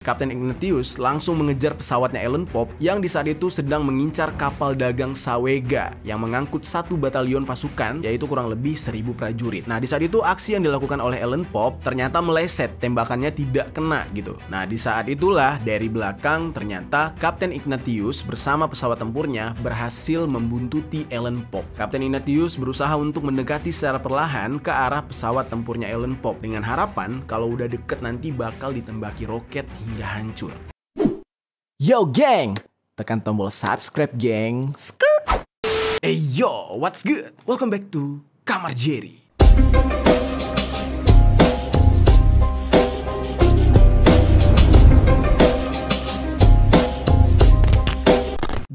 Kapten Ignatius langsung mengejar pesawatnya Ellen Pope yang di saat itu sedang mengincar kapal dagang Sawega yang mengangkut satu batalion pasukan, yaitu kurang lebih 1000 prajurit. Nah, di saat itu aksi yang dilakukan oleh Ellen Pope ternyata meleset, tembakannya tidak kena gitu. Nah, di saat itulah dari belakang ternyata Kapten Ignatius bersama pesawat tempurnya berhasil membuntuti Ellen Pope. Kapten Ignatius berusaha untuk mendekati secara perlahan ke arah pesawat tempurnya Ellen Pope dengan harapan kalau udah deket nanti bakal ditembaki roket hingga hancur. Yo geng, tekan tombol subscribe geng. Hey yo, what's good? Welcome back to Kamar Jerry.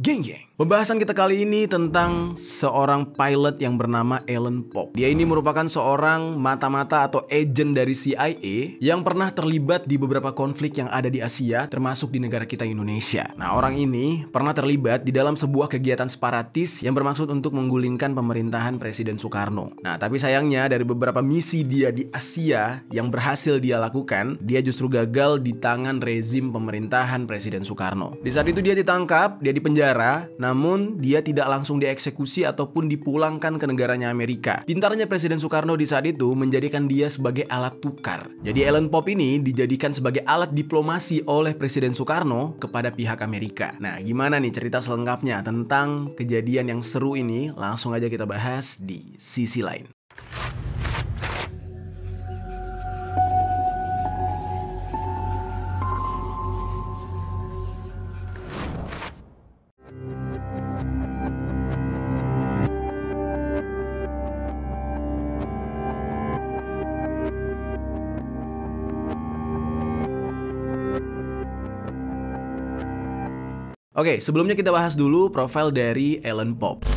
Geng-geng, pembahasan kita kali ini tentang seorang pilot yang bernama Ellen Pope. Dia ini merupakan seorang mata-mata atau agent dari CIA yang pernah terlibat di beberapa konflik yang ada di Asia, termasuk di negara kita Indonesia. Nah, orang ini pernah terlibat di dalam sebuah kegiatan separatis yang bermaksud untuk menggulingkan pemerintahan Presiden Soekarno. Nah, tapi sayangnya dari beberapa misi dia di Asia yang berhasil dia lakukan, dia justru gagal di tangan rezim pemerintahan Presiden Soekarno. Di saat itu dia ditangkap, dia dipenjara, namun dia tidak langsung dieksekusi ataupun dipulangkan ke negaranya Amerika. Pintarnya Presiden Soekarno di saat itu menjadikan dia sebagai alat tukar. Jadi Ellen Pope ini dijadikan sebagai alat diplomasi oleh Presiden Soekarno kepada pihak Amerika. Nah, gimana nih cerita selengkapnya tentang kejadian yang seru ini? Langsung aja kita bahas di sisi lain. Oke, sebelumnya kita bahas dulu profil dari Ellen Pope.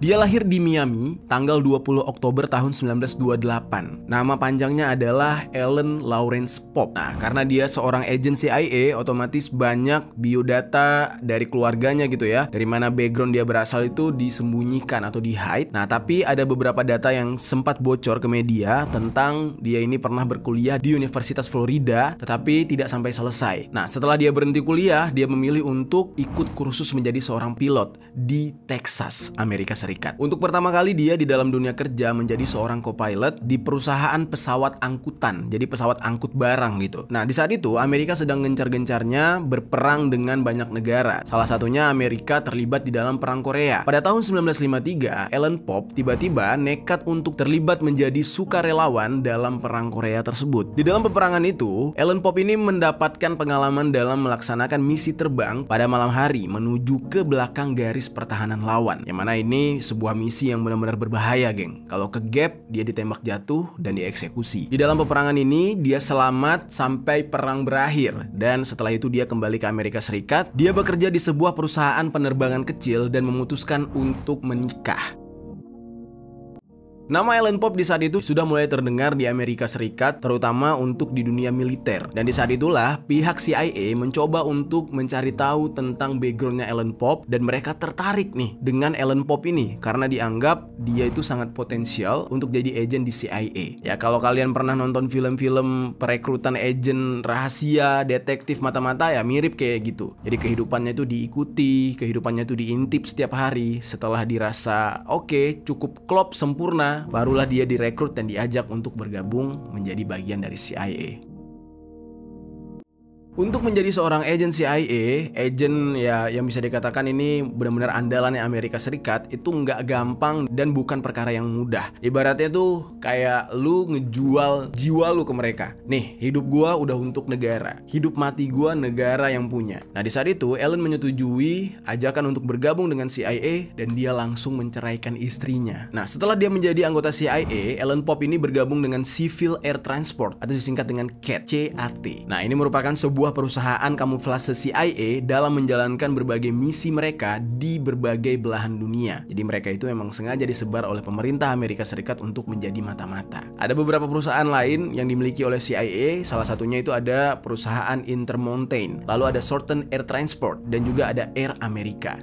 Dia lahir di Miami tanggal 20 Oktober tahun 1928. Nama panjangnya adalah Ellen Lawrence Pope. Nah, karena dia seorang agen CIA, otomatis banyak biodata dari keluarganya gitu ya. Dari mana background dia berasal itu disembunyikan atau di-hide. Nah, tapi ada beberapa data yang sempat bocor ke media tentang dia ini pernah berkuliah di Universitas Florida, tetapi tidak sampai selesai. Nah, setelah dia berhenti kuliah, dia memilih untuk ikut kursus menjadi seorang pilot di Texas, Amerika Serikat. Untuk pertama kali dia di dalam dunia kerja menjadi seorang co-pilot di perusahaan pesawat angkutan, jadi pesawat angkut barang gitu. Nah, di saat itu Amerika sedang gencar-gencarnya berperang dengan banyak negara. Salah satunya Amerika terlibat di dalam perang Korea. Pada tahun 1953, Ellen Pope tiba-tiba nekat untuk terlibat menjadi sukarelawan dalam perang Korea tersebut. Di dalam peperangan itu, Ellen Pope ini mendapatkan pengalaman dalam melaksanakan misi terbang pada malam hari menuju ke belakang garis pertahanan lawan. Yang mana ini sebuah misi yang benar-benar berbahaya, geng. Kalau ke gap, dia ditembak jatuh dan dieksekusi. Di dalam peperangan ini, dia selamat sampai perang berakhir. Dan setelah itu dia kembali ke Amerika Serikat. Dia bekerja di sebuah perusahaan penerbangan kecil dan memutuskan untuk menikah. Nama Ellen Pope di saat itu sudah mulai terdengar di Amerika Serikat, terutama untuk di dunia militer. Dan di saat itulah pihak CIA mencoba untuk mencari tahu tentang backgroundnya Ellen Pope, dan mereka tertarik nih dengan Ellen Pope ini karena dianggap dia itu sangat potensial untuk jadi agen di CIA. Ya, kalau kalian pernah nonton film-film perekrutan agen rahasia, detektif mata-mata, ya mirip kayak gitu. Jadi kehidupannya itu diikuti, kehidupannya itu diintip setiap hari. Setelah dirasa oke, cukup klop, sempurna, barulah dia direkrut dan diajak untuk bergabung menjadi bagian dari CIA. Untuk menjadi seorang agen CIA, agen ya yang bisa dikatakan ini benar-benar andalannya Amerika Serikat, itu nggak gampang dan bukan perkara yang mudah. Ibaratnya tuh kayak lu ngejual jiwa lu ke mereka. Nih, hidup gua udah untuk negara, hidup mati gua negara yang punya. Nah, di saat itu Ellen menyetujui ajakan untuk bergabung dengan CIA dan dia langsung menceraikan istrinya. Nah, setelah dia menjadi anggota CIA, Ellen Pope ini bergabung dengan Civil Air Transport atau disingkat dengan CAT. Nah, ini merupakan sebuah perusahaan kamuflase CIA dalam menjalankan berbagai misi mereka di berbagai belahan dunia. Jadi mereka itu memang sengaja disebar oleh pemerintah Amerika Serikat untuk menjadi mata-mata. Ada beberapa perusahaan lain yang dimiliki oleh CIA, salah satunya itu ada perusahaan Intermountain, lalu ada Southern Air Transport, dan juga ada Air America.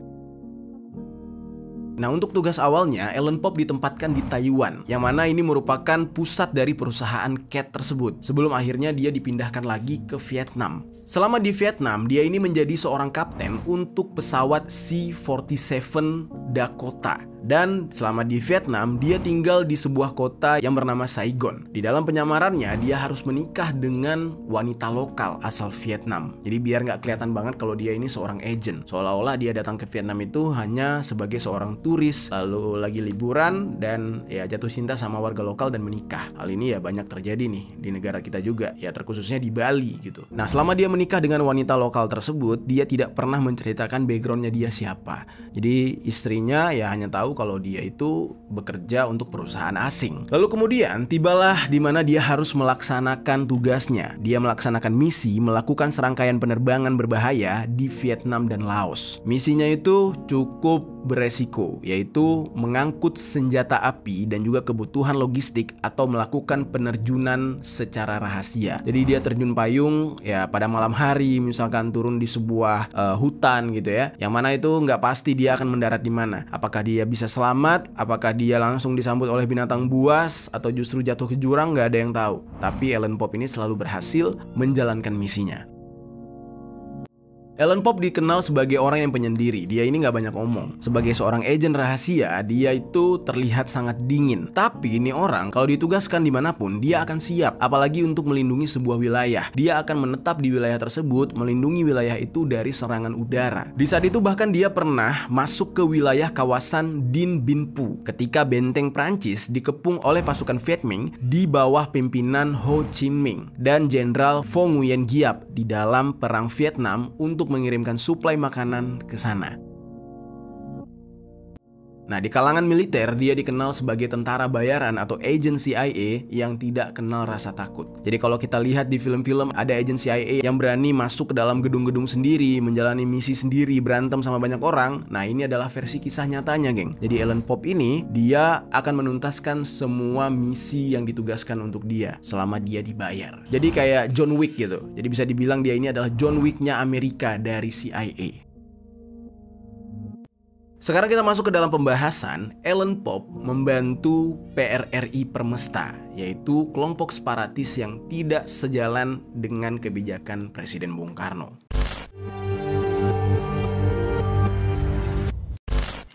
Nah, untuk tugas awalnya, Ellen Pop ditempatkan di Taiwan, yang mana ini merupakan pusat dari perusahaan CAT tersebut, sebelum akhirnya dia dipindahkan lagi ke Vietnam. Selama di Vietnam, dia ini menjadi seorang kapten untuk pesawat C-47 Dakota. Dan selama di Vietnam, dia tinggal di sebuah kota yang bernama Saigon. Di dalam penyamarannya, dia harus menikah dengan wanita lokal asal Vietnam. Jadi biar nggak kelihatan banget kalau dia ini seorang agent. Seolah-olah dia datang ke Vietnam itu hanya sebagai seorang turis, lalu lagi liburan, dan ya jatuh cinta sama warga lokal dan menikah. Hal ini ya banyak terjadi nih di negara kita juga, ya terkhususnya di Bali gitu. Nah, selama dia menikah dengan wanita lokal tersebut, dia tidak pernah menceritakan backgroundnya dia siapa. Jadi istrinya ya hanya tahu kalau dia itu bekerja untuk perusahaan asing. Lalu kemudian tibalah di mana dia harus melaksanakan tugasnya. Dia melaksanakan misi melakukan serangkaian penerbangan berbahaya di Vietnam dan Laos. Misinya itu cukup beresiko, yaitu mengangkut senjata api dan juga kebutuhan logistik atau melakukan penerjunan secara rahasia. Jadi dia terjun payung ya pada malam hari, misalkan turun di sebuah hutan gitu ya, yang mana itu nggak pasti dia akan mendarat di mana. Apakah dia bisa selamat, apakah dia langsung disambut oleh binatang buas, atau justru jatuh ke jurang, nggak ada yang tahu. Tapi Ellen Pop ini selalu berhasil menjalankan misinya. Ellen Pop dikenal sebagai orang yang penyendiri. Dia ini nggak banyak omong. Sebagai seorang agen rahasia, dia itu terlihat sangat dingin. Tapi ini orang kalau ditugaskan dimanapun, dia akan siap. Apalagi untuk melindungi sebuah wilayah. Dia akan menetap di wilayah tersebut, melindungi wilayah itu dari serangan udara. Di saat itu bahkan dia pernah masuk ke wilayah kawasan Dien Bien Phu ketika benteng Prancis dikepung oleh pasukan Viet Minh di bawah pimpinan Ho Chi Minh dan Jenderal Vo Nguyen Giap di dalam perang Vietnam untuk mengirimkan suplai makanan ke sana. Nah, di kalangan militer dia dikenal sebagai tentara bayaran atau agent CIA yang tidak kenal rasa takut. Jadi kalau kita lihat di film-film ada agent CIA yang berani masuk ke dalam gedung-gedung sendiri, menjalani misi sendiri, berantem sama banyak orang. Nah, ini adalah versi kisah nyatanya, geng. Jadi Ellen Pop ini dia akan menuntaskan semua misi yang ditugaskan untuk dia selama dia dibayar. Jadi kayak John Wick gitu. Jadi bisa dibilang dia ini adalah John Wick-nya Amerika dari CIA. Sekarang kita masuk ke dalam pembahasan. Ellen Pop membantu PRRI Permesta, yaitu kelompok separatis yang tidak sejalan dengan kebijakan Presiden Bung Karno.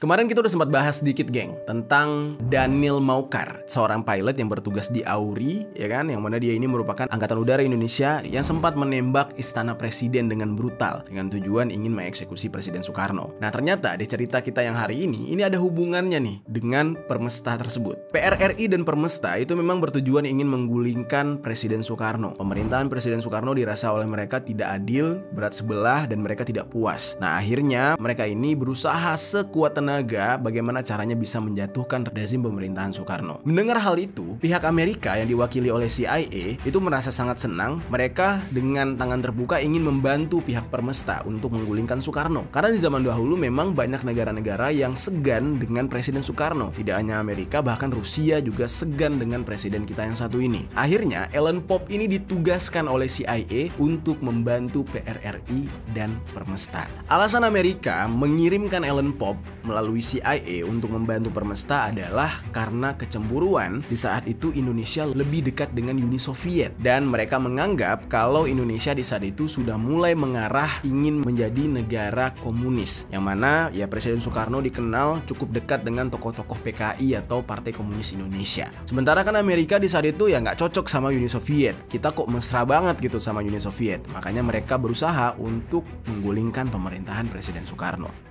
Kemarin kita udah sempat bahas sedikit, geng, tentang Daniel Maucar, seorang pilot yang bertugas di AURI, ya kan, yang mana dia ini merupakan Angkatan Udara Indonesia yang sempat menembak istana presiden dengan brutal dengan tujuan ingin mengeksekusi Presiden Soekarno. Nah, ternyata di cerita kita yang hari ini ada hubungannya nih dengan Permesta tersebut. PRRI dan Permesta itu memang bertujuan ingin menggulingkan Presiden Soekarno. Pemerintahan Presiden Soekarno dirasa oleh mereka tidak adil, berat sebelah, dan mereka tidak puas. Nah, akhirnya mereka ini berusaha sekuat tenaga bagaimana caranya bisa menjatuhkan rezim pemerintahan Soekarno. Mendengar hal itu, pihak Amerika yang diwakili oleh CIA itu merasa sangat senang. Mereka dengan tangan terbuka ingin membantu pihak Permesta untuk menggulingkan Soekarno. Karena di zaman dahulu memang banyak negara-negara yang segan dengan Presiden Soekarno. Tidak hanya Amerika, bahkan Rusia juga segan dengan presiden kita yang satu ini. Akhirnya Ellen Pop ini ditugaskan oleh CIA untuk membantu PRRI dan Permesta. Alasan Amerika mengirimkan Ellen Pop melalui CIA untuk membantu Permesta adalah karena kecemburuan. Di saat itu Indonesia lebih dekat dengan Uni Soviet dan mereka menganggap kalau Indonesia di saat itu sudah mulai mengarah ingin menjadi negara komunis, yang mana ya Presiden Soekarno dikenal cukup dekat dengan tokoh-tokoh PKI atau Partai Komunis Indonesia. Sementara kan Amerika di saat itu ya nggak cocok sama Uni Soviet. Kita kok mesra banget gitu sama Uni Soviet. Makanya mereka berusaha untuk menggulingkan pemerintahan Presiden Soekarno.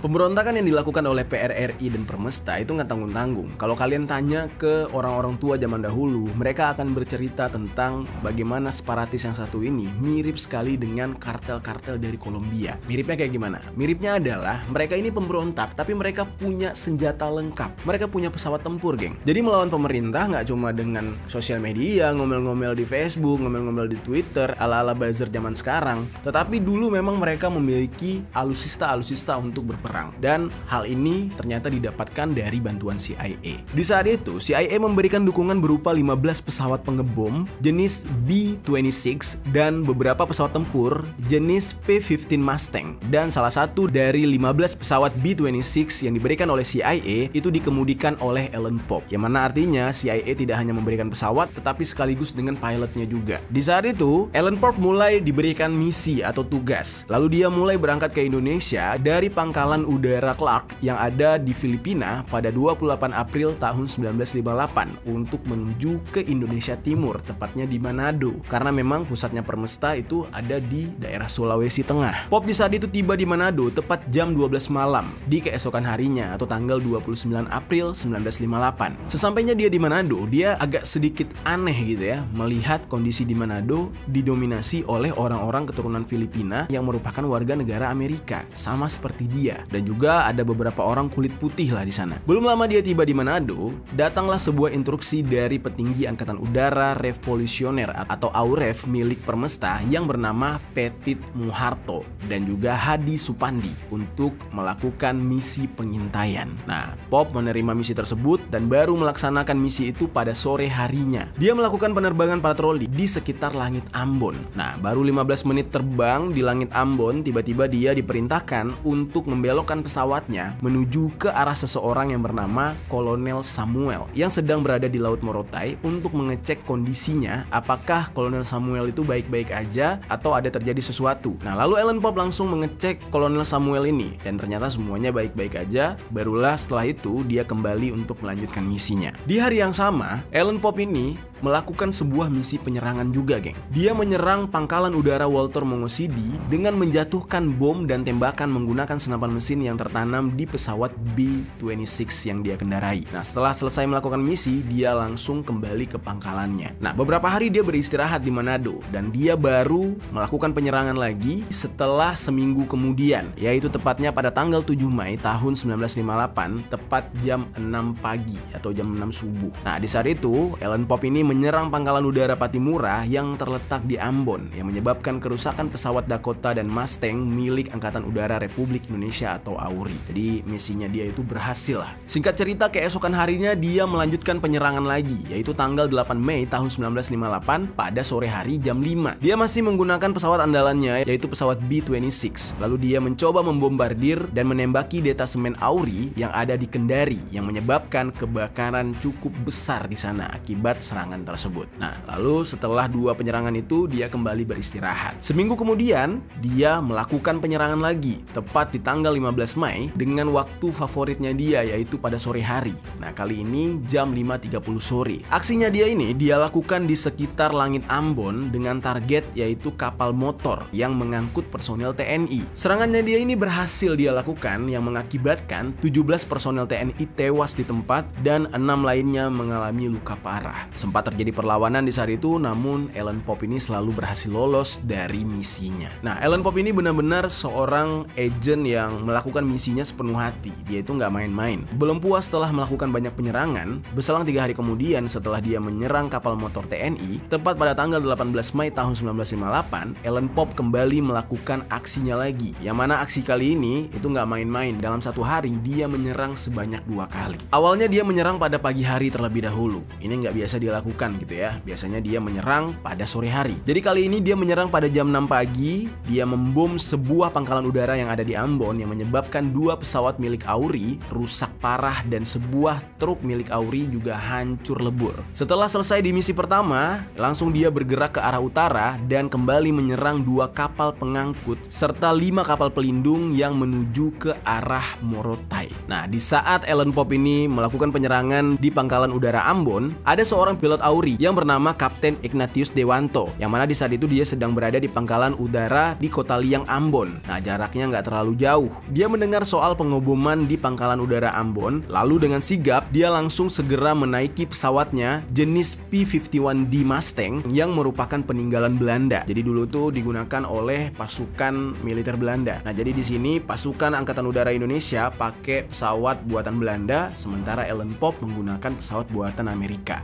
Pemberontakan yang dilakukan oleh PRRI dan Permesta itu nggak tanggung-tanggung. Kalau kalian tanya ke orang-orang tua zaman dahulu, mereka akan bercerita tentang bagaimana separatis yang satu ini mirip sekali dengan kartel-kartel dari Kolombia. Miripnya kayak gimana? Miripnya adalah mereka ini pemberontak, tapi mereka punya senjata lengkap. Mereka punya pesawat tempur, geng. Jadi melawan pemerintah nggak cuma dengan sosial media, ngomel-ngomel di Facebook, ngomel-ngomel di Twitter, ala-ala buzzer zaman sekarang. Tetapi dulu memang mereka memiliki alutsista-alutsista untuk berperang perang. Dan hal ini ternyata didapatkan dari bantuan CIA. Di saat itu, CIA memberikan dukungan berupa 15 pesawat pengebom jenis B-26 dan beberapa pesawat tempur jenis P-15 Mustang. Dan salah satu dari 15 pesawat B-26 yang diberikan oleh CIA itu dikemudikan oleh Alan Pope, yang mana artinya CIA tidak hanya memberikan pesawat tetapi sekaligus dengan pilotnya juga. Di saat itu, Alan Pope mulai diberikan misi atau tugas. Lalu dia mulai berangkat ke Indonesia dari pangkalan udara Clark yang ada di Filipina pada 28 April tahun 1958 untuk menuju ke Indonesia Timur, tepatnya di Manado, karena memang pusatnya Permesta itu ada di daerah Sulawesi Tengah. Pope di saat itu tiba di Manado tepat jam 12 malam di keesokan harinya atau tanggal 29 April 1958. Sesampainya dia di Manado, dia agak sedikit aneh gitu ya, melihat kondisi di Manado didominasi oleh orang-orang keturunan Filipina yang merupakan warga negara Amerika, sama seperti dia, dan juga ada beberapa orang kulit putih lah di sana. Belum lama dia tiba di Manado, datanglah sebuah instruksi dari petinggi Angkatan Udara Revolusioner atau AUREF milik Permesta yang bernama Petit Muharto dan juga Hadi Supandi untuk melakukan misi pengintaian. Nah, Pope menerima misi tersebut dan baru melaksanakan misi itu pada sore harinya. Dia melakukan penerbangan patroli di sekitar langit Ambon. Nah, baru 15 menit terbang di langit Ambon, tiba-tiba dia diperintahkan untuk membelokkan pesawatnya menuju ke arah seseorang yang bernama Kolonel Samuel yang sedang berada di Laut Morotai untuk mengecek kondisinya apakah Kolonel Samuel itu baik-baik aja atau ada terjadi sesuatu. Nah, lalu Alan Pope langsung mengecek Kolonel Samuel ini dan ternyata semuanya baik-baik aja. Barulah setelah itu dia kembali untuk melanjutkan misinya. Di hari yang sama, Alan Pope ini melakukan sebuah misi penyerangan juga, geng. Dia menyerang pangkalan udara Walter Mongosidi dengan menjatuhkan bom dan tembakan menggunakan senapan mesin yang tertanam di pesawat B-26 yang dia kendarai. Nah, setelah selesai melakukan misi, dia langsung kembali ke pangkalannya. Nah, beberapa hari dia beristirahat di Manado dan dia baru melakukan penyerangan lagi setelah seminggu kemudian, yaitu tepatnya pada tanggal 7 Mei tahun 1958, tepat jam 6 pagi atau jam 6 subuh. Nah, di saat itu, Alan Pope ini menyerang pangkalan udara Patimura yang terletak di Ambon yang menyebabkan kerusakan pesawat Dakota dan Mustang milik Angkatan Udara Republik Indonesia atau AURI. Jadi misinya dia itu berhasil lah. Singkat cerita, keesokan harinya dia melanjutkan penyerangan lagi, yaitu tanggal 8 Mei tahun 1958 pada sore hari jam 5. Dia masih menggunakan pesawat andalannya yaitu pesawat B-26. Lalu dia mencoba membombardir dan menembaki detasemen AURI yang ada di Kendari yang menyebabkan kebakaran cukup besar di sana akibat serangan tersebut. Nah, lalu setelah 2 penyerangan itu dia kembali beristirahat. Seminggu kemudian dia melakukan penyerangan lagi tepat di tanggal 15 Mei dengan waktu favoritnya dia yaitu pada sore hari. Nah, kali ini jam 5.30 sore. Aksinya dia ini dia lakukan di sekitar langit Ambon dengan target yaitu kapal motor yang mengangkut personel TNI. Serangannya dia ini berhasil dia lakukan yang mengakibatkan 17 personel TNI tewas di tempat dan 6 lainnya mengalami luka parah. Sempat terjadi perlawanan di saat itu, namun Alan Pope ini selalu berhasil lolos dari misinya. Nah, Alan Pope ini benar-benar seorang agen yang melakukan misinya sepenuh hati. Dia itu nggak main-main. Belum puas setelah melakukan banyak penyerangan, berselang 3 hari kemudian setelah dia menyerang kapal motor TNI, tepat pada tanggal 18 Mei tahun 1958, Alan Pope kembali melakukan aksinya lagi. Yang mana aksi kali ini itu nggak main-main. Dalam satu hari dia menyerang sebanyak 2 kali. Awalnya dia menyerang pada pagi hari terlebih dahulu. Ini nggak biasa dilakukan gitu ya. Biasanya dia menyerang pada sore hari. Jadi kali ini dia menyerang pada jam 6 pagi. Dia membom sebuah pangkalan udara yang ada di Ambon yang menyebabkan 2 pesawat milik AURI rusak parah dan sebuah truk milik AURI juga hancur lebur. Setelah selesai di misi pertama, langsung dia bergerak ke arah utara dan kembali menyerang 2 kapal pengangkut serta 5 kapal pelindung yang menuju ke arah Morotai. Nah, di saat Alan Pope ini melakukan penyerangan di pangkalan udara Ambon, ada seorang pilot AURI yang bernama Kapten Ignatius Dewanto, yang mana di saat itu dia sedang berada di pangkalan udara di Kota Liang, Ambon. Nah, jaraknya nggak terlalu jauh. Dia mendengar soal pengoboman di pangkalan udara Ambon, lalu dengan sigap dia langsung segera menaiki pesawatnya jenis P-51D Mustang yang merupakan peninggalan Belanda. Jadi dulu tuh digunakan oleh pasukan militer Belanda. Nah, jadi di sini pasukan Angkatan Udara Indonesia pakai pesawat buatan Belanda, sementara Alan Pope menggunakan pesawat buatan Amerika.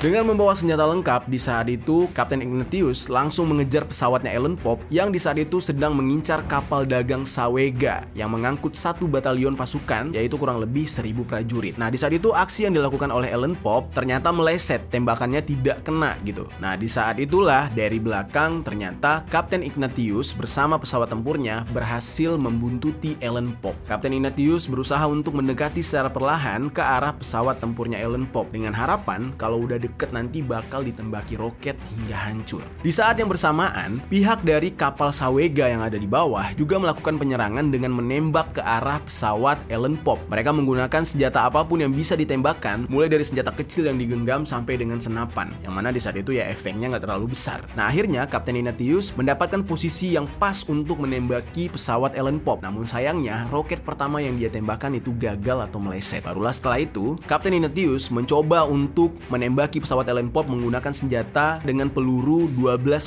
Dengan membawa senjata lengkap, di saat itu Kapten Ignatius langsung mengejar pesawatnya Ellen Pope yang di saat itu sedang mengincar kapal dagang Sawega yang mengangkut 1 batalion pasukan, yaitu kurang lebih 1000 prajurit. Nah, di saat itu aksi yang dilakukan oleh Ellen Pope ternyata meleset, tembakannya tidak kena gitu. Nah, di saat itulah dari belakang ternyata Kapten Ignatius bersama pesawat tempurnya berhasil membuntuti Ellen Pope. Kapten Ignatius berusaha untuk mendekati secara perlahan ke arah pesawat tempurnya Ellen Pope dengan harapan kalau udah deket nanti bakal ditembaki roket hingga hancur. Di saat yang bersamaan, pihak dari kapal Sawega yang ada di bawah juga melakukan penyerangan dengan menembak ke arah pesawat Ellen Pope. Mereka menggunakan senjata apapun yang bisa ditembakkan, mulai dari senjata kecil yang digenggam sampai dengan senapan, yang mana di saat itu ya efeknya nggak terlalu besar. Nah, akhirnya Kapten Ignatius mendapatkan posisi yang pas untuk menembaki pesawat Ellen Pope. Namun sayangnya roket pertama yang dia tembakkan itu gagal atau meleset. Barulah setelah itu Kapten Ignatius mencoba untuk menembaki pesawat Ellen Pope menggunakan senjata dengan peluru 12,7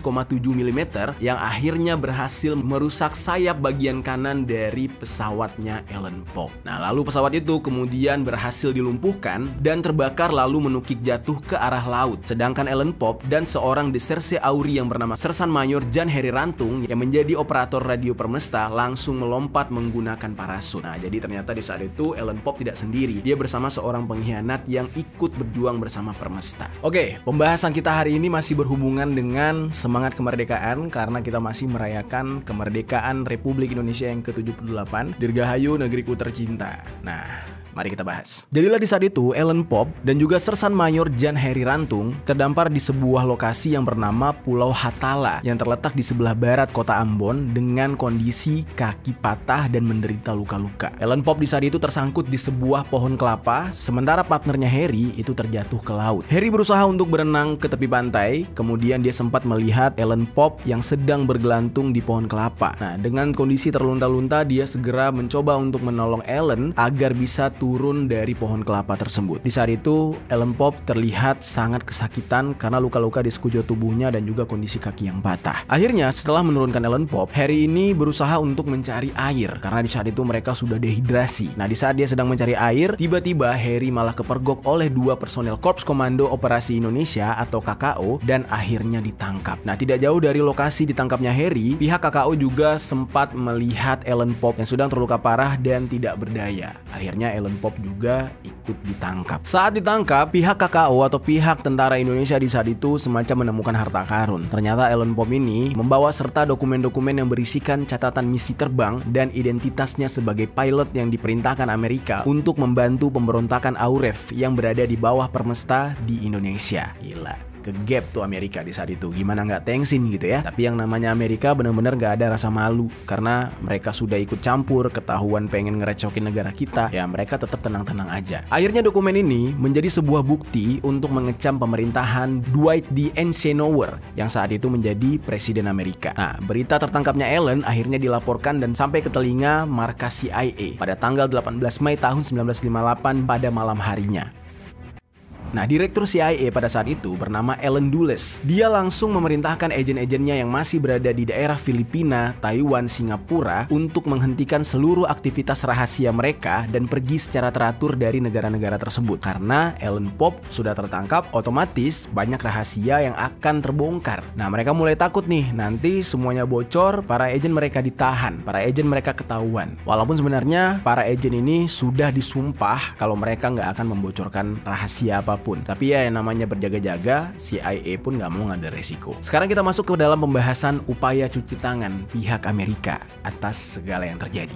mm yang akhirnya berhasil merusak sayap bagian kanan dari pesawatnya Ellen Pope. Nah, lalu pesawat itu kemudian berhasil dilumpuhkan dan terbakar lalu menukik jatuh ke arah laut. Sedangkan Ellen Pope dan seorang Deserse Auri yang bernama Sersan Mayor Jan Harry Rantung yang menjadi operator radio Permesta langsung melompat menggunakan parasut. Nah, jadi ternyata di saat itu Ellen Pope tidak sendiri. Dia bersama seorang pengkhianat yang ikut berjuang bersama Permesta. Oke, pembahasan kita hari ini masih berhubungan dengan semangat kemerdekaan karena kita masih merayakan kemerdekaan Republik Indonesia yang ke-78. Dirgahayu negeriku tercinta. Nah, mari kita bahas. Jadilah di saat itu Ellen Pope dan juga Sersan Mayor Jan Harry Rantung terdampar di sebuah lokasi yang bernama Pulau Hatala yang terletak di sebelah barat kota Ambon dengan kondisi kaki patah dan menderita luka-luka. Ellen Pope di saat itu tersangkut di sebuah pohon kelapa, sementara partnernya Harry itu terjatuh ke laut. Harry berusaha untuk berenang ke tepi pantai, kemudian dia sempat melihat Ellen Pope yang sedang bergelantung di pohon kelapa. Nah, dengan kondisi terlunta-lunta dia segera mencoba untuk menolong Ellen agar bisa turun dari pohon kelapa tersebut. Di saat itu Ellen Pope terlihat sangat kesakitan karena luka-luka di sekujur tubuhnya dan juga kondisi kaki yang patah. Akhirnya setelah menurunkan Ellen Pope, Harry ini berusaha untuk mencari air karena di saat itu mereka sudah dehidrasi. Nah, di saat dia sedang mencari air, tiba-tiba Harry malah kepergok oleh 2 personel Korps Komando Operasi Indonesia atau KKO dan akhirnya ditangkap. Nah, tidak jauh dari lokasi ditangkapnya Harry, pihak KKO juga sempat melihat Ellen Pope yang sedang terluka parah dan tidak berdaya. Akhirnya Ellen Pope juga ikut ditangkap. Saat ditangkap, pihak KKO atau pihak tentara Indonesia di saat itu semacam menemukan harta karun. Ternyata Ellen Pope ini membawa serta dokumen-dokumen yang berisikan catatan misi terbang dan identitasnya sebagai pilot yang diperintahkan Amerika untuk membantu pemberontakan Auref yang berada di bawah Permesta di Indonesia. Gila. Kegap tuh Amerika di saat itu, gimana nggak thanksin gitu ya. Tapi yang namanya Amerika benar-benar nggak ada rasa malu karena mereka sudah ikut campur, ketahuan pengen ngerecokin negara kita, ya mereka tetap tenang-tenang aja. Akhirnya dokumen ini menjadi sebuah bukti untuk mengecam pemerintahan Dwight D. Eisenhower yang saat itu menjadi presiden Amerika. Nah, berita tertangkapnya Ellen akhirnya dilaporkan dan sampai ke telinga markas CIA pada tanggal 18 Mei tahun 1958 pada malam harinya. Nah, direktur CIA pada saat itu bernama Allen Dulles. Dia langsung memerintahkan agen-agennya yang masih berada di daerah Filipina, Taiwan, Singapura untuk menghentikan seluruh aktivitas rahasia mereka dan pergi secara teratur dari negara-negara tersebut. Karena Ellen Pope sudah tertangkap, otomatis banyak rahasia yang akan terbongkar. Nah, mereka mulai takut nih, nanti semuanya bocor, para agen mereka ditahan, para agen mereka ketahuan. Walaupun sebenarnya para agen ini sudah disumpah kalau mereka nggak akan membocorkan rahasia apapun. Tapi ya yang namanya berjaga-jaga, CIA pun nggak mau ngambil resiko. Sekarang kita masuk ke dalam pembahasan upaya cuci tangan pihak Amerika atas segala yang terjadi.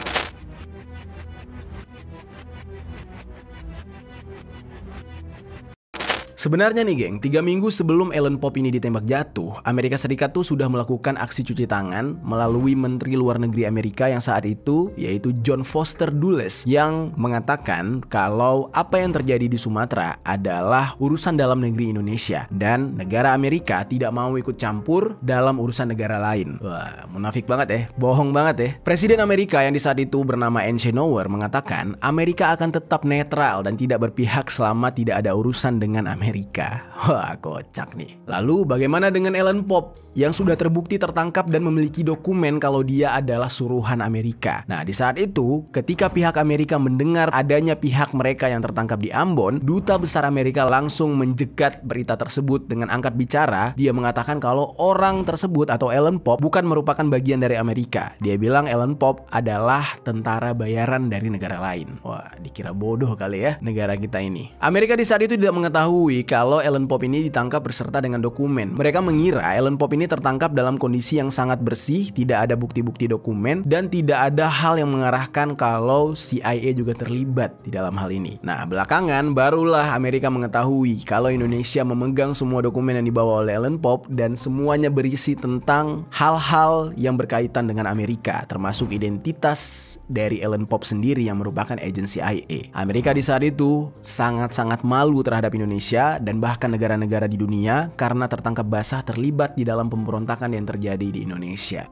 Sebenarnya nih geng, 3 minggu sebelum Ellen Pope ini ditembak jatuh, Amerika Serikat tuh sudah melakukan aksi cuci tangan melalui Menteri Luar Negeri Amerika yang saat itu yaitu John Foster Dulles yang mengatakan kalau apa yang terjadi di Sumatera adalah urusan dalam negeri Indonesia dan negara Amerika tidak mau ikut campur dalam urusan negara lain. Wah, munafik banget ya, bohong banget ya. Presiden Amerika yang di saat itu bernama Eisenhower mengatakan Amerika akan tetap netral dan tidak berpihak selama tidak ada urusan dengan Amerika. Amerika. Wah, kocak nih. Lalu bagaimana dengan Ellen Pope yang sudah terbukti tertangkap dan memiliki dokumen kalau dia adalah suruhan Amerika? Nah, di saat itu ketika pihak Amerika mendengar adanya pihak mereka yang tertangkap di Ambon, Duta Besar Amerika langsung menjegat berita tersebut dengan angkat bicara. Dia mengatakan kalau orang tersebut atau Ellen Pope bukan merupakan bagian dari Amerika. Dia bilang Ellen Pope adalah tentara bayaran dari negara lain. Wah, dikira bodoh kali ya negara kita ini. Amerika di saat itu tidak mengetahui kalau Ellen Pope ini ditangkap berserta dengan dokumen. Mereka mengira Ellen Pope ini tertangkap dalam kondisi yang sangat bersih, tidak ada bukti-bukti dokumen, dan tidak ada hal yang mengarahkan kalau CIA juga terlibat di dalam hal ini. Nah, belakangan barulah Amerika mengetahui kalau Indonesia memegang semua dokumen yang dibawa oleh Ellen Pope dan semuanya berisi tentang hal-hal yang berkaitan dengan Amerika, termasuk identitas dari Ellen Pope sendiri yang merupakan agen CIA. Amerika di saat itu sangat-sangat malu terhadap Indonesia dan bahkan negara-negara di dunia karena tertangkap basah terlibat di dalam pemberontakan yang terjadi di Indonesia.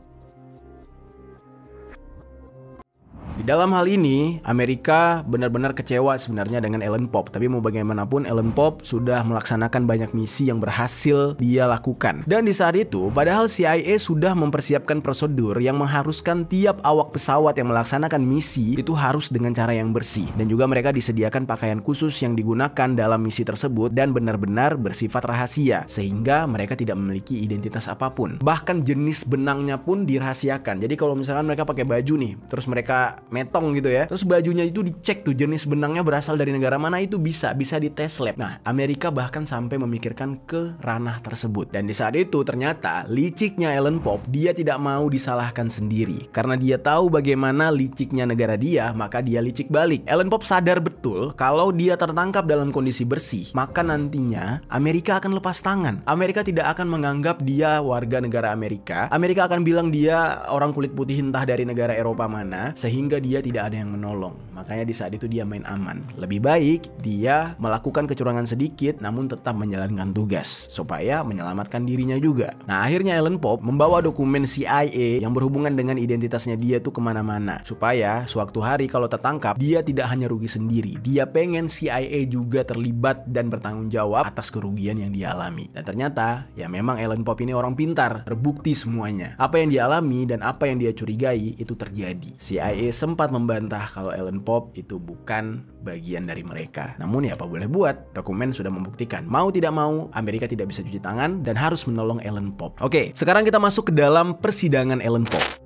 Di dalam hal ini, Amerika benar-benar kecewa sebenarnya dengan Ellen Pope. Tapi mau bagaimanapun, Ellen Pope sudah melaksanakan banyak misi yang berhasil dia lakukan. Dan di saat itu, padahal CIA sudah mempersiapkan prosedur yang mengharuskan tiap awak pesawat yang melaksanakan misi itu harus dengan cara yang bersih. Dan juga mereka disediakan pakaian khusus yang digunakan dalam misi tersebut dan benar-benar bersifat rahasia. Sehingga mereka tidak memiliki identitas apapun. Bahkan jenis benangnya pun dirahasiakan. Jadi kalau misalkan mereka pakai baju nih, terus mereka metong gitu ya, terus bajunya itu dicek tuh jenis benangnya berasal dari negara mana, itu bisa dites lab. Nah, Amerika bahkan sampai memikirkan ke ranah tersebut. Dan di saat itu ternyata liciknya Ellen Pope, dia tidak mau disalahkan sendiri. Karena dia tahu bagaimana liciknya negara dia, maka dia licik balik. Ellen Pope sadar betul kalau dia tertangkap dalam kondisi bersih, maka nantinya Amerika akan lepas tangan. Amerika tidak akan menganggap dia warga negara Amerika. Amerika akan bilang dia orang kulit putih entah dari negara Eropa mana, sehingga dia tidak ada yang menolong. Makanya di saat itu dia main aman. Lebih baik dia melakukan kecurangan sedikit namun tetap menjalankan tugas supaya menyelamatkan dirinya juga. Nah, akhirnya Ellen Pope membawa dokumen CIA yang berhubungan dengan identitasnya dia tuh kemana-mana, supaya sewaktu hari kalau tertangkap dia tidak hanya rugi sendiri, dia pengen CIA juga terlibat dan bertanggung jawab atas kerugian yang dia alami. Dan ternyata ya memang Ellen Pope ini orang pintar, terbukti semuanya. Apa yang dia alami dan apa yang dia curigai itu terjadi. CIA sempat membantah kalau Ellen Pope itu bukan bagian dari mereka. Namun ya apa boleh buat, dokumen sudah membuktikan. Mau tidak mau, Amerika tidak bisa cuci tangan dan harus menolong Ellen Pope. Oke, sekarang kita masuk ke dalam persidangan Ellen Pope.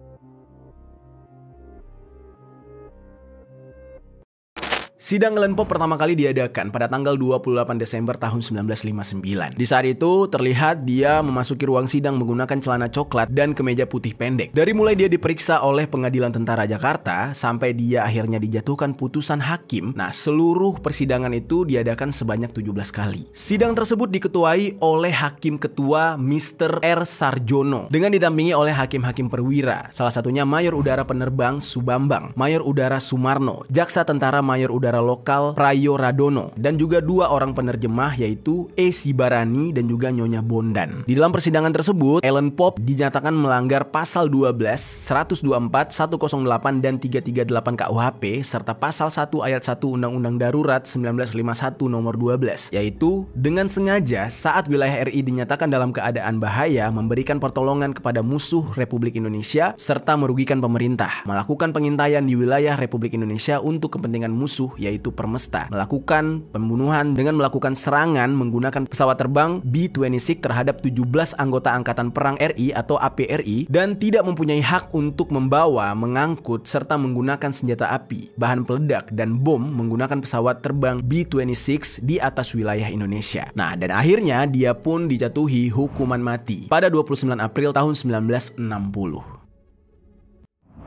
Sidang Ellen Pope pertama kali diadakan pada tanggal 28 Desember tahun 1959. Di saat itu terlihat dia memasuki ruang sidang menggunakan celana coklat dan kemeja putih pendek. Dari mulai dia diperiksa oleh Pengadilan Tentara Jakarta sampai dia akhirnya dijatuhkan putusan hakim. Nah, seluruh persidangan itu diadakan sebanyak 17 kali. Sidang tersebut diketuai oleh Hakim Ketua Mr. R. Sarjono dengan didampingi oleh hakim-hakim perwira. Salah satunya Mayor Udara Penerbang Subambang, Mayor Udara Sumarno, Jaksa Tentara Mayor Udara Lokal Prayo Radono, dan juga dua orang penerjemah yaitu E. Sibarani dan juga Nyonya Bondan. Di dalam persidangan tersebut, Ellen Pope dinyatakan melanggar pasal 12, 124, 108 dan 338 KUHP serta pasal 1 ayat 1 Undang-Undang Darurat 1951 nomor 12, yaitu dengan sengaja saat wilayah RI dinyatakan dalam keadaan bahaya memberikan pertolongan kepada musuh Republik Indonesia serta merugikan pemerintah, melakukan pengintaian di wilayah Republik Indonesia untuk kepentingan musuh yaitu Permesta, melakukan pembunuhan dengan melakukan serangan menggunakan pesawat terbang B-26 terhadap 17 anggota Angkatan Perang RI atau APRI dan tidak mempunyai hak untuk membawa, mengangkut, serta menggunakan senjata api, bahan peledak, dan bom menggunakan pesawat terbang B-26 di atas wilayah Indonesia. Nah, dan akhirnya dia pun dijatuhi hukuman mati pada 29 April tahun 1960.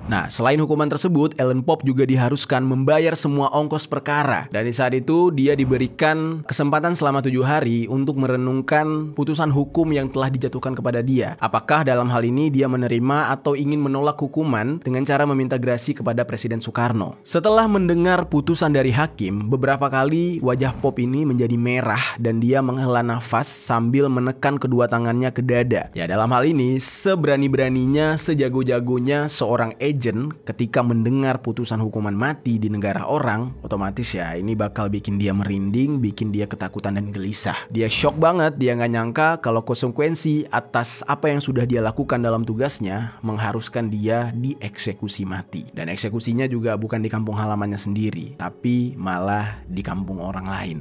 Nah, selain hukuman tersebut, Ellen Pope juga diharuskan membayar semua ongkos perkara. Dan di saat itu, dia diberikan kesempatan selama 7 hari untuk merenungkan putusan hukum yang telah dijatuhkan kepada dia. Apakah dalam hal ini dia menerima atau ingin menolak hukuman dengan cara meminta grasi kepada Presiden Soekarno. Setelah mendengar putusan dari hakim, beberapa kali wajah Pope ini menjadi merah dan dia menghela nafas sambil menekan kedua tangannya ke dada. Ya, dalam hal ini, seberani-beraninya, sejago-jagonya seorang agent agent ketika mendengar putusan hukuman mati di negara orang, otomatis ya ini bakal bikin dia merinding, bikin dia ketakutan dan gelisah. Dia shock banget, dia nggak nyangka kalau konsekuensi atas apa yang sudah dia lakukan dalam tugasnya mengharuskan dia dieksekusi mati. Dan eksekusinya juga bukan di kampung halamannya sendiri, tapi malah di kampung orang lain.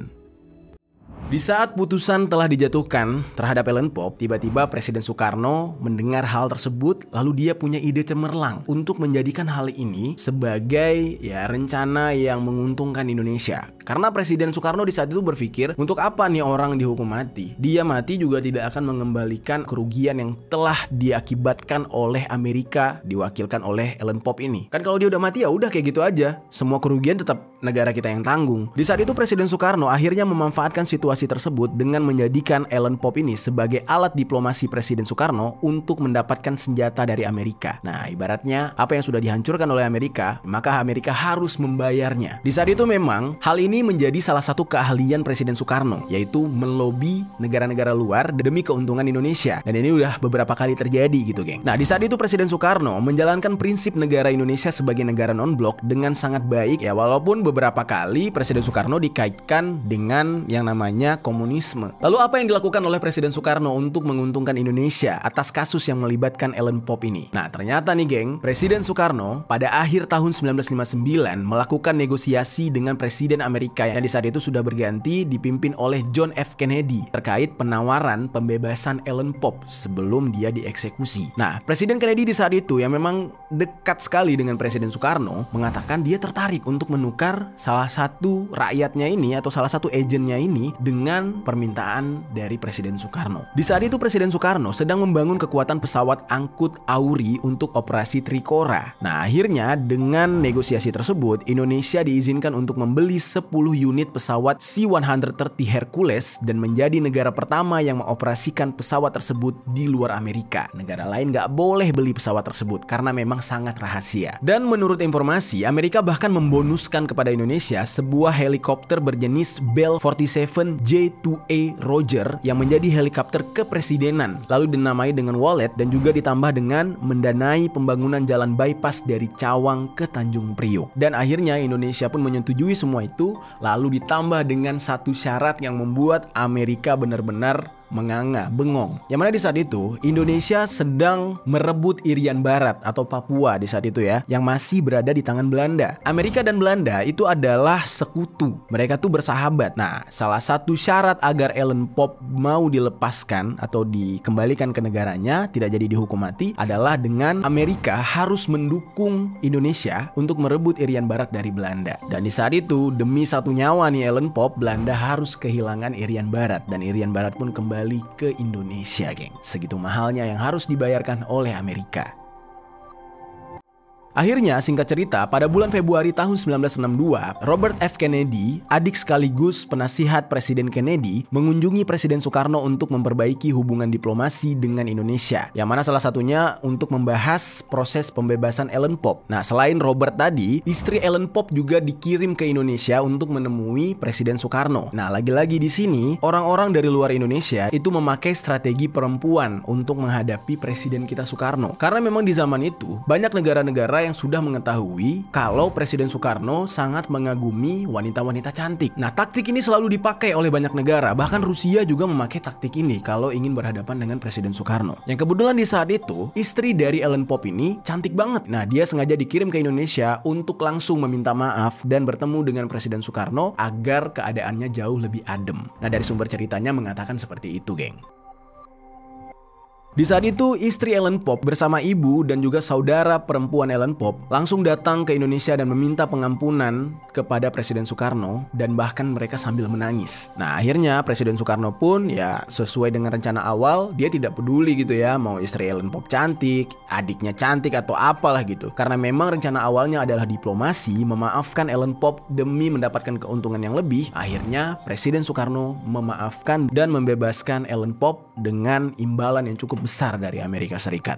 Di saat putusan telah dijatuhkan terhadap Ellen Pope, tiba-tiba Presiden Soekarno mendengar hal tersebut, lalu dia punya ide cemerlang untuk menjadikan hal ini sebagai rencana yang menguntungkan Indonesia. Karena Presiden Soekarno di saat itu berpikir, untuk apa nih orang dihukum mati? Dia mati juga tidak akan mengembalikan kerugian yang telah diakibatkan oleh Amerika, diwakilkan oleh Ellen Pope ini. Kan kalau dia udah mati ya udah kayak gitu aja. Semua kerugian tetap negara kita yang tanggung. Di saat itu Presiden Soekarno akhirnya memanfaatkan situasi tersebut dengan menjadikan Ellen Pope ini sebagai alat diplomasi Presiden Soekarno untuk mendapatkan senjata dari Amerika. Nah, ibaratnya apa yang sudah dihancurkan oleh Amerika, maka Amerika harus membayarnya. Di saat itu memang hal ini menjadi salah satu keahlian Presiden Soekarno, yaitu melobi negara-negara luar demi keuntungan Indonesia. Dan ini udah beberapa kali terjadi gitu, geng. Nah, di saat itu Presiden Soekarno menjalankan prinsip negara Indonesia sebagai negara non-blok dengan sangat baik ya, walaupun beberapa kali Presiden Soekarno dikaitkan dengan yang namanya komunisme. Lalu apa yang dilakukan oleh Presiden Soekarno untuk menguntungkan Indonesia atas kasus yang melibatkan Ellen Pope ini? Nah, ternyata nih geng, Presiden Soekarno pada akhir tahun 1959 melakukan negosiasi dengan Presiden Amerika yang di saat itu sudah berganti dipimpin oleh John F. Kennedy terkait penawaran pembebasan Ellen Pope sebelum dia dieksekusi. Nah, Presiden Kennedy di saat itu yang memang dekat sekali dengan Presiden Soekarno mengatakan dia tertarik untuk menukar salah satu rakyatnya ini atau salah satu agentnya ini dengan permintaan dari Presiden Soekarno. Di saat itu Presiden Soekarno sedang membangun kekuatan pesawat angkut Auri untuk operasi Trikora. Nah, akhirnya dengan negosiasi tersebut Indonesia diizinkan untuk membeli 10 unit pesawat C-130 Hercules dan menjadi negara pertama yang mengoperasikan pesawat tersebut di luar Amerika. Negara lain nggak boleh beli pesawat tersebut karena memang sangat rahasia. Dan menurut informasi, Amerika bahkan membonuskan kepada Indonesia sebuah helikopter berjenis Bell 47 J-2A Roger yang menjadi helikopter kepresidenan, lalu dinamai dengan Wallet dan juga ditambah dengan mendanai pembangunan jalan bypass dari Cawang ke Tanjung Priok. Dan akhirnya Indonesia pun menyetujui semua itu, lalu ditambah dengan satu syarat yang membuat Amerika benar-benar menganga, bengong. Yang mana di saat itu Indonesia sedang merebut Irian Barat atau Papua di saat itu ya, yang masih berada di tangan Belanda. Amerika dan Belanda itu adalah sekutu. Mereka tuh bersahabat. Nah, salah satu syarat agar Ellen Pope mau dilepaskan atau dikembalikan ke negaranya, tidak jadi dihukum mati, adalah dengan Amerika harus mendukung Indonesia untuk merebut Irian Barat dari Belanda. Dan di saat itu demi satu nyawa nih Ellen Pope, Belanda harus kehilangan Irian Barat dan Irian Barat pun kembali ke Indonesia, geng. Segitu mahalnya yang harus dibayarkan oleh Amerika. Akhirnya, singkat cerita, pada bulan Februari tahun 1962, Robert F. Kennedy, adik sekaligus penasihat Presiden Kennedy, mengunjungi Presiden Soekarno untuk memperbaiki hubungan diplomasi dengan Indonesia, yang mana salah satunya untuk membahas proses pembebasan Ellen Pope. Nah, selain Robert tadi, istri Ellen Pope juga dikirim ke Indonesia untuk menemui Presiden Soekarno. Nah, lagi-lagi di sini, orang-orang dari luar Indonesia itu memakai strategi perempuan untuk menghadapi Presiden kita Soekarno. Karena memang di zaman itu, banyak negara-negara yang sudah mengetahui kalau Presiden Soekarno sangat mengagumi wanita-wanita cantik. Nah, taktik ini selalu dipakai oleh banyak negara. Bahkan Rusia juga memakai taktik ini kalau ingin berhadapan dengan Presiden Soekarno. Yang kebetulan di saat itu, istri dari Ellen Pope ini cantik banget. Nah, dia sengaja dikirim ke Indonesia untuk langsung meminta maaf dan bertemu dengan Presiden Soekarno agar keadaannya jauh lebih adem. Nah, dari sumber ceritanya mengatakan seperti itu, geng. Di saat itu, istri Ellen Pope bersama ibu dan juga saudara perempuan Ellen Pope langsung datang ke Indonesia dan meminta pengampunan kepada Presiden Soekarno, dan bahkan mereka sambil menangis. Nah, akhirnya Presiden Soekarno pun ya sesuai dengan rencana awal, dia tidak peduli gitu ya mau istri Ellen Pope cantik, adiknya cantik atau apalah gitu. Karena memang rencana awalnya adalah diplomasi, memaafkan Ellen Pope demi mendapatkan keuntungan yang lebih. Akhirnya Presiden Soekarno memaafkan dan membebaskan Ellen Pope dengan imbalan yang cukup besar dari Amerika Serikat.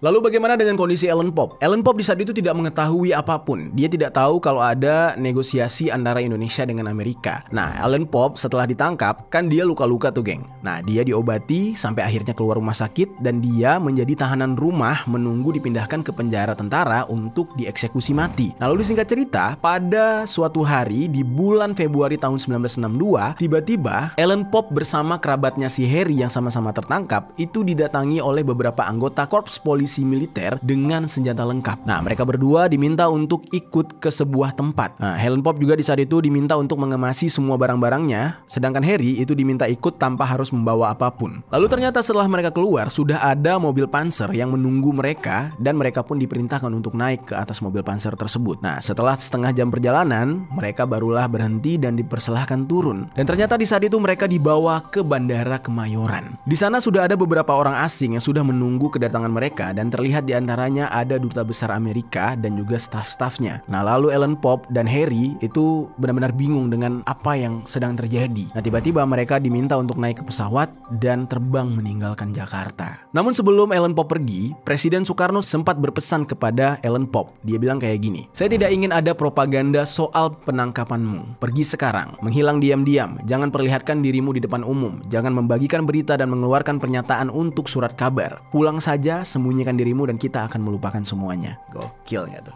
Lalu bagaimana dengan kondisi Ellen Pop? Ellen Pop di saat itu tidak mengetahui apapun. Dia tidak tahu kalau ada negosiasi antara Indonesia dengan Amerika. Nah, Ellen Pop setelah ditangkap, kan dia luka-luka tuh, geng. Nah, dia diobati sampai akhirnya keluar rumah sakit dan dia menjadi tahanan rumah menunggu dipindahkan ke penjara tentara untuk dieksekusi mati. Nah, lalu singkat cerita, pada suatu hari di bulan Februari tahun 1962, tiba-tiba Ellen Pop bersama kerabatnya si Harry yang sama-sama tertangkap itu didatangi oleh beberapa anggota korps polisi militer dengan senjata lengkap. Nah, mereka berdua diminta untuk ikut ke sebuah tempat. Nah, Ellen Pop juga di saat itu diminta untuk mengemasi semua barang-barangnya, sedangkan Harry itu diminta ikut tanpa harus membawa apapun. Lalu ternyata setelah mereka keluar, sudah ada mobil panser yang menunggu mereka dan mereka pun diperintahkan untuk naik ke atas mobil panser tersebut. Nah, setelah setengah jam perjalanan, mereka barulah berhenti dan dipersilahkan turun. Dan ternyata di saat itu mereka dibawa ke Bandara Kemayoran. Di sana sudah ada beberapa orang asing yang sudah menunggu kedatangan mereka dan terlihat diantaranya ada duta besar Amerika dan juga staf-stafnya. Nah, lalu Ellen Pop dan Harry itu benar-benar bingung dengan apa yang sedang terjadi. Nah, tiba-tiba mereka diminta untuk naik ke pesawat dan terbang meninggalkan Jakarta. Namun sebelum Ellen Pop pergi, Presiden Soekarno sempat berpesan kepada Ellen Pop. Dia bilang kayak gini, "Saya tidak ingin ada propaganda soal penangkapanmu. Pergi sekarang, menghilang diam-diam. Jangan perlihatkan dirimu di depan umum. Jangan membagikan berita dan mengeluarkan pernyataan untuk surat kabar. Pulang saja, sembunyikan dirimu dan kita akan melupakan semuanya." Gokil ya tuh.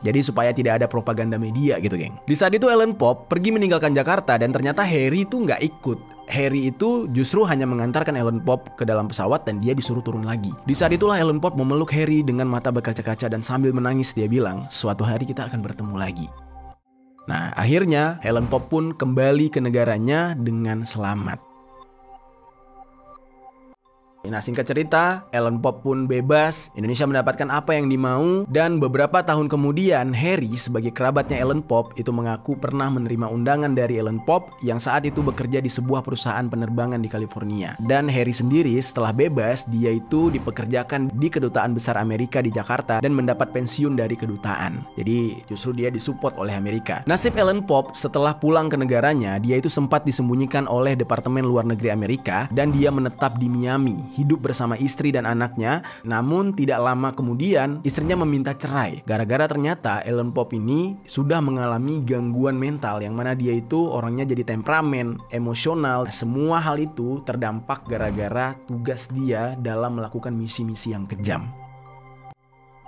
Jadi supaya tidak ada propaganda media gitu, geng. Di saat itu Ellen Pop pergi meninggalkan Jakarta dan ternyata Harry itu nggak ikut. Harry itu justru hanya mengantarkan Ellen Pop ke dalam pesawat dan dia disuruh turun lagi. Di saat itulah Ellen Pop memeluk Harry dengan mata berkaca-kaca dan sambil menangis dia bilang, "Suatu hari kita akan bertemu lagi." Nah, akhirnya Ellen Pop pun kembali ke negaranya dengan selamat. Nah, singkat cerita, Ellen Pop pun bebas, Indonesia mendapatkan apa yang dimau, dan beberapa tahun kemudian Harry sebagai kerabatnya Ellen Pop itu mengaku pernah menerima undangan dari Ellen Pop yang saat itu bekerja di sebuah perusahaan penerbangan di California. Dan Harry sendiri setelah bebas, dia itu dipekerjakan di Kedutaan Besar Amerika di Jakarta dan mendapat pensiun dari kedutaan. Jadi justru dia disupport oleh Amerika. Nasib Ellen Pop setelah pulang ke negaranya, dia itu sempat disembunyikan oleh Departemen Luar Negeri Amerika dan dia menetap di Miami, hidup bersama istri dan anaknya. Namun tidak lama kemudian istrinya meminta cerai gara-gara ternyata Ellen Pop ini sudah mengalami gangguan mental yang mana dia itu orangnya jadi temperamen, emosional. Semua hal itu terdampak gara-gara tugas dia dalam melakukan misi-misi yang kejam.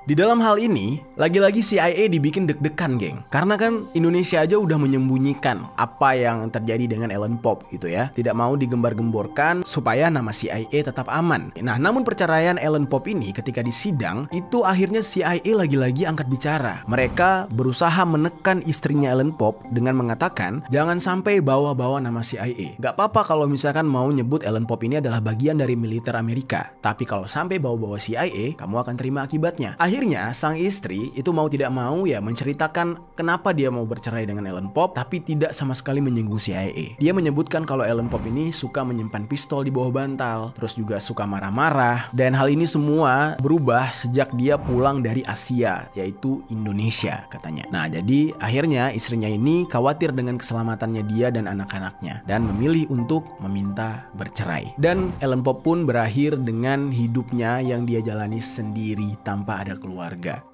Di dalam hal ini, lagi-lagi CIA dibikin deg-degan, geng. Karena kan Indonesia aja udah menyembunyikan apa yang terjadi dengan Ellen Pop gitu ya. Tidak mau digembar-gemborkan supaya nama CIA tetap aman. Nah, namun perceraian Ellen Pop ini ketika disidang, itu akhirnya CIA lagi-lagi angkat bicara. Mereka berusaha menekan istrinya Ellen Pop dengan mengatakan, jangan sampai bawa-bawa nama CIA. Gak apa-apa kalau misalkan mau nyebut Ellen Pop ini adalah bagian dari militer Amerika. Tapi kalau sampai bawa-bawa CIA, kamu akan terima akibatnya. Akhirnya sang istri itu mau tidak mau ya menceritakan kenapa dia mau bercerai dengan Ellen Pop, tapi tidak sama sekali menyinggung CIA. Dia menyebutkan kalau Ellen Pop ini suka menyimpan pistol di bawah bantal, terus juga suka marah-marah, dan hal ini semua berubah sejak dia pulang dari Asia, yaitu Indonesia katanya. Nah, jadi akhirnya istrinya ini khawatir dengan keselamatannya dia dan anak-anaknya dan memilih untuk meminta bercerai. Dan Ellen Pop pun berakhir dengan hidupnya yang dia jalani sendiri tanpa ada keluarga.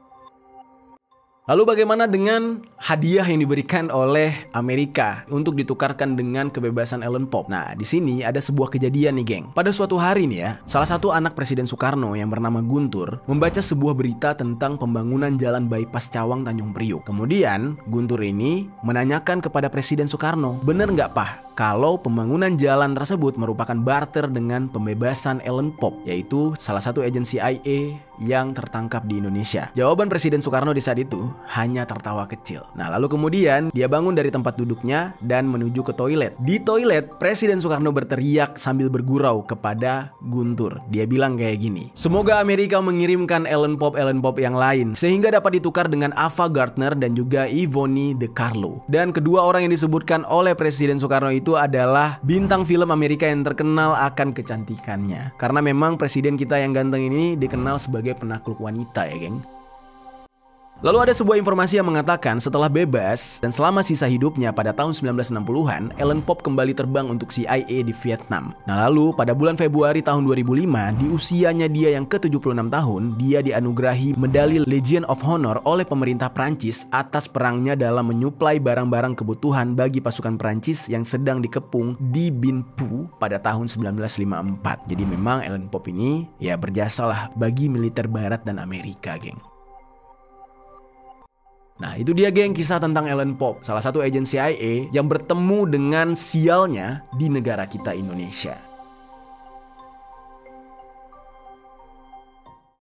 Lalu bagaimana dengan hadiah yang diberikan oleh Amerika untuk ditukarkan dengan kebebasan Ellen Pop? Nah, di sini ada sebuah kejadian nih, geng. Pada suatu hari nih ya, salah satu anak Presiden Soekarno yang bernama Guntur membaca sebuah berita tentang pembangunan jalan bypass Cawang Tanjung Priuk. Kemudian Guntur ini menanyakan kepada Presiden Soekarno, bener nggak, Pak, kalau pembangunan jalan tersebut merupakan barter dengan pembebasan Ellen Pop, yaitu salah satu agensi CIA yang tertangkap di Indonesia? Jawaban Presiden Soekarno di saat itu hanya tertawa kecil. Nah, lalu kemudian dia bangun dari tempat duduknya dan menuju ke toilet. Di toilet, Presiden Soekarno berteriak sambil bergurau kepada Guntur. Dia bilang kayak gini, semoga Amerika mengirimkan Ellen Pop yang lain sehingga dapat ditukar dengan Ava Gardner dan juga Yvonne De Carlo. Dan kedua orang yang disebutkan oleh Presiden Soekarno itu adalah bintang film Amerika yang terkenal akan kecantikannya. Karena memang presiden kita yang ganteng ini dikenal sebagai penakluk wanita ya, geng. Lalu ada sebuah informasi yang mengatakan setelah bebas dan selama sisa hidupnya pada tahun 1960-an, Ellen Pope kembali terbang untuk CIA di Vietnam. Nah lalu pada bulan Februari tahun 2005, di usianya dia yang ke-76 tahun, dia dianugerahi medali Legion of Honor oleh pemerintah Prancis atas perangnya dalam menyuplai barang-barang kebutuhan bagi pasukan Prancis yang sedang dikepung di Binh Phu pada tahun 1954. Jadi memang Ellen Pope ini ya berjasalah bagi militer Barat dan Amerika, geng. Nah itu dia geng kisah tentang Ellen Pope, salah satu agen CIA yang bertemu dengan sialnya di negara kita Indonesia.